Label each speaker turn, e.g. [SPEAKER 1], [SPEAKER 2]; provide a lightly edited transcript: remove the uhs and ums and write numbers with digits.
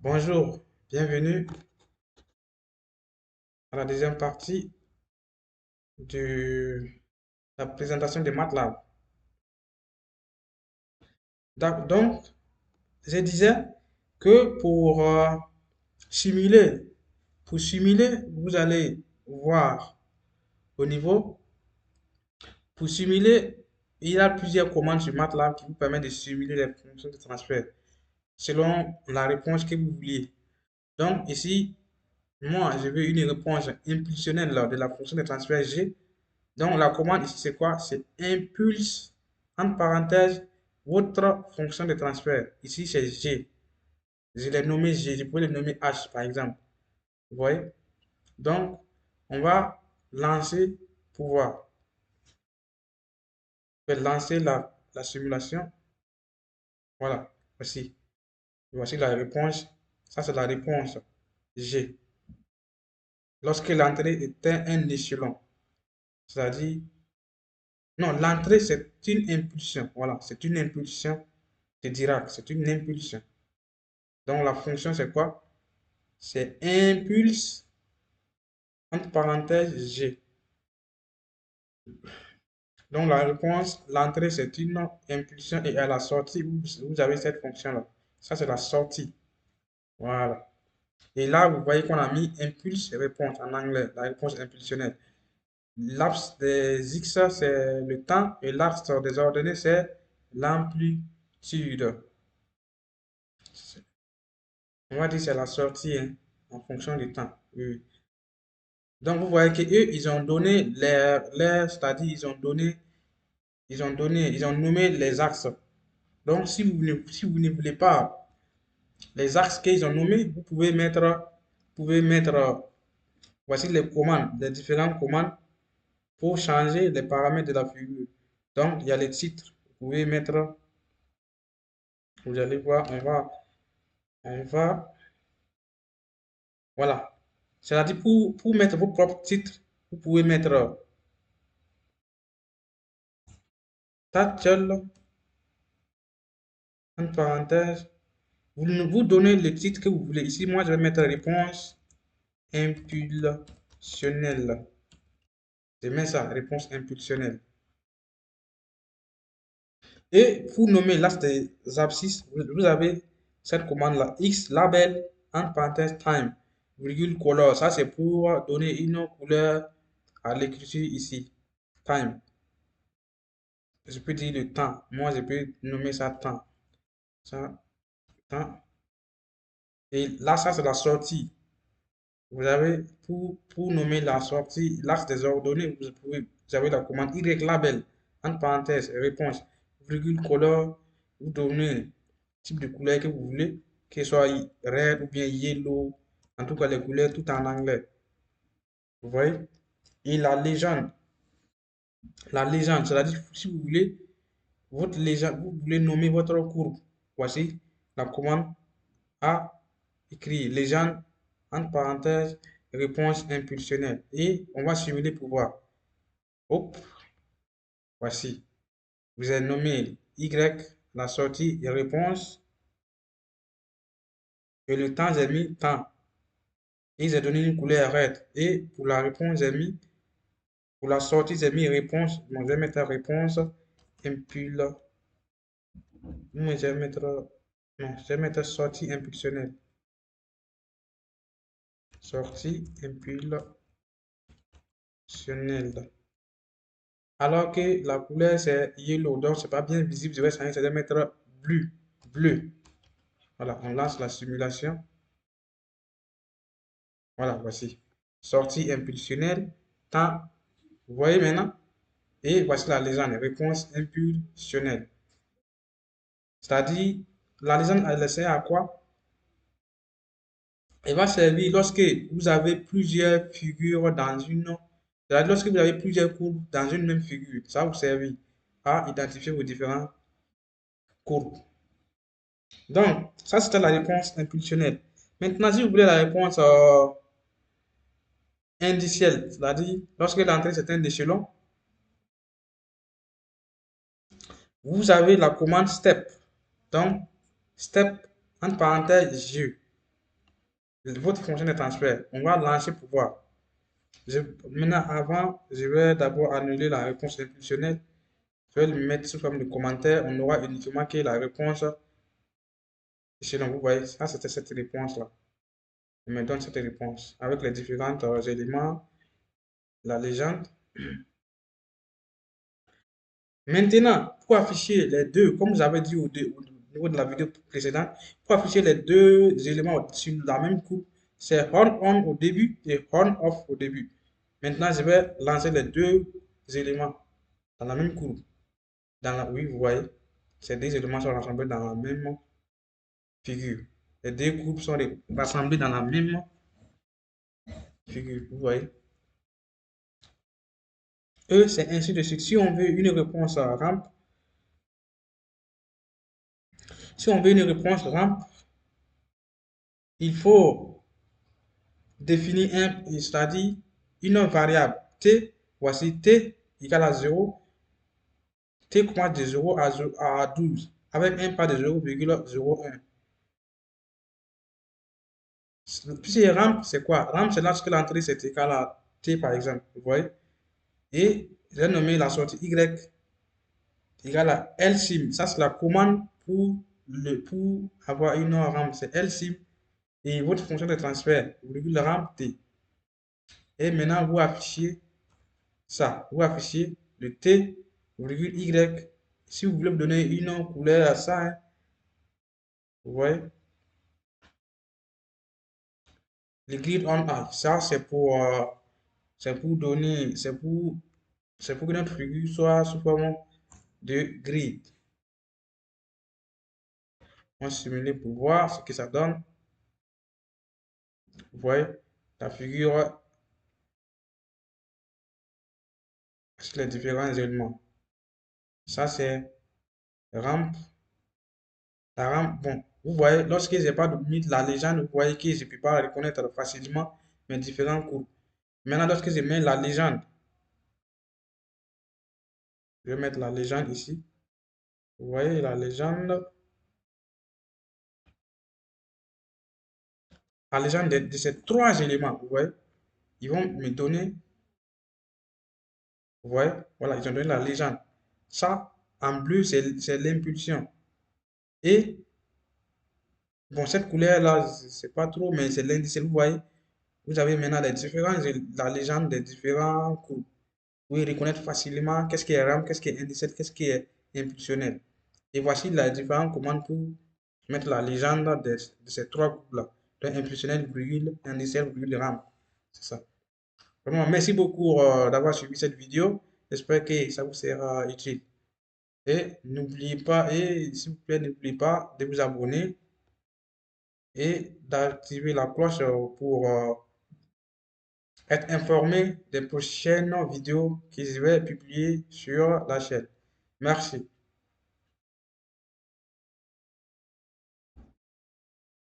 [SPEAKER 1] Bonjour, bienvenue à la deuxième partie de la présentation de MATLAB. Donc, je disais que simuler, pour simuler, vous allez voir au niveau. Pour simuler, il y a plusieurs commandes sur MATLAB qui vous permettent de simuler les fonctions de transfert selon la réponse que vous vouliez. Donc, ici, moi, je veux une réponse impulsionnelle de la fonction de transfert G. Donc, la commande ici, c'est quoi? C'est impulse, entre parenthèses, votre fonction de transfert. Ici, c'est G. Je l'ai nommé G. Je pourrais le nommer H, par exemple. Vous voyez? Donc, on va lancer pour voir. Je vais lancer la simulation. Voilà. Voici. Voici la réponse. Ça, c'est la réponse G. Lorsque l'entrée était un échelon. C'est-à-dire, non, l'entrée, c'est une impulsion. Voilà, c'est une impulsion de Dirac. C'est une impulsion. Donc, la fonction, c'est quoi? C'est impulse, entre parenthèses, G. Donc, la réponse, l'entrée, c'est une impulsion et à la sortie, vous avez cette fonction-là. Ça, c'est la sortie. Voilà. Et là, vous voyez qu'on a mis impulse et réponse en anglais, la réponse impulsionnelle. L'axe des X, c'est le temps et l'axe des ordonnées, c'est l'amplitude. On va dire que c'est la sortie hein, en fonction du temps. Oui. Donc, vous voyez que eux, ils ont donné c'est-à-dire ils ont nommé les axes. Donc, si vous ne voulez pas les axes qu'ils ont nommés, vous pouvez mettre, voici les commandes, les différentes commandes pour changer les paramètres de la figure. Donc, il y a les titres. Vous pouvez mettre, vous allez voir, on va, voilà. C'est-à-dire pour mettre vos propres titres, vous pouvez mettre title, entre parenthèses, vous donnez le titre que vous voulez. Ici, moi, je vais mettre réponse impulsionnelle. Je mets ça, réponse impulsionnelle. Et pour nommer l'axe des abscisses, vous avez cette commande-là, x label, entre parenthèses, time, virgule color. Ça, c'est pour donner une couleur à l'écriture ici. Time. Je peux dire le temps. Moi, je peux nommer ça temps. Ça, temps. Et là, ça, c'est la sortie. Vous avez, pour nommer la sortie, l'axe des ordonnées, vous avez la commande Y label, entre parenthèses, réponse, virgule color, vous donnez le type de couleur que vous voulez, que ce soit red ou bien yellow, en tout cas les couleurs tout en anglais. Vous voyez? Et la légende, c'est-à-dire si vous voulez, votre légende, vous voulez nommer votre courbe. Voici la commande à écrire légende, entre parenthèses, réponse impulsionnelle. Et on va simuler pour voir. Hop, voici. Vous avez nommé Y, la sortie et réponse. Et le temps, j'ai mis temps. Et j'ai donné une couleur red. Et pour la réponse, j'ai mis, pour la sortie, j'ai mis réponse. Donc, je vais mettre réponse impulsionnelle. Moi, je vais mettre, non, je vais mettre sortie impulsionnelle. Sortie impulsionnelle. Alors que la couleur c'est yellow, donc c'est pas bien visible. Je vais changer, je vais mettre bleu. Bleu. Voilà, on lance la simulation. Voilà, voici. Sortie impulsionnelle, temps. Vous voyez maintenant? Et voici la légende, réponse impulsionnelle. C'est-à-dire, la légende, elle sert à quoi? Elle va servir lorsque vous avez plusieurs figures dans une. C'est-à-dire, lorsque vous avez plusieurs courbes dans une même figure, ça va vous servir à identifier vos différentes courbes. Donc, ça c'était la réponse impulsionnelle. Maintenant, si vous voulez la réponse indicielle, c'est-à-dire lorsque l'entrée c'est un échelon, vous avez la commande step. Donc, step, entre parenthèses, je. votre fonction de transfert. On va lancer pour voir. Maintenant, avant, je vais d'abord annuler la réponse impulsionnelle. Je vais le mettre sous forme de commentaire. On aura uniquement que la réponse. Ici, donc, vous voyez, ça, c'était cette réponse-là. Il me donne cette réponse avec les différents éléments, la légende. Maintenant, pour afficher les deux, comme j'avais dit au niveau de la vidéo précédente, pour afficher les deux éléments sur la même coupe, c'est horn on au début et horn off au début. Maintenant, je vais lancer les deux éléments dans la même courbe. Oui, vous voyez, ces deux éléments sont rassemblés dans la même figure. Les deux groupes sont rassemblés dans la même figure, vous voyez. C'est ainsi de suite. Si on veut une réponse à rampe, si on veut une réponse rampe, il faut définir c'est-à-dire une variable t. Voici t égale à 0, t commence de 0 à 12, avec un pas de 0,01. Puis c'est rampe, c'est quoi? Rampe, c'est lorsque l'entrée c'est égal à t par exemple, vous voyez. Et j'ai nommé la sortie y égale à LSIM. Ça, c'est la commande pour avoir une rampe. C'est LSIM et votre fonction de transfert, virgule rampe T. Et maintenant, vous affichez ça. Vous affichez le T, virgule Y. Si vous voulez me donner une couleur à ça, hein, vous voyez, le grid on A. Ça, c'est pour donner, c'est pour que notre figure soit sous forme de grid. On va simuler pour voir ce que ça donne. Vous voyez, la figure sur les différents éléments. Ça, c'est rampe. La rampe, bon, vous voyez, lorsque je n'ai pas mis la légende, vous voyez que je ne peux pas reconnaître facilement mes différents courbes. Maintenant, lorsque je mets la légende, je vais mettre la légende ici. Vous voyez la légende. La légende de ces trois éléments, vous voyez, ils vont me donner, vous voyez, voilà, ils ont donné la légende. Ça, en bleu, c'est l'impulsion. Et, bon, cette couleur-là, c'est pas trop, mais c'est l'indice, vous voyez. Vous avez maintenant la légende des différents courbes. Vous pouvez reconnaître facilement qu'est-ce qui est RAM, qu'est-ce qui est indicette, qu'est-ce qui est impulsionnel. Et voici les différentes commandes pour mettre la légende de ces trois groupes-là. Donc, impulsionnel, virgule, indicette, virgule, RAM. C'est ça. Vraiment, merci beaucoup d'avoir suivi cette vidéo. J'espère que ça vous sera utile. Et n'oubliez pas, et s'il vous plaît, n'oubliez pas de vous abonner et d'activer la cloche pour être informé des prochaines vidéos que je vais publier sur la chaîne. Merci.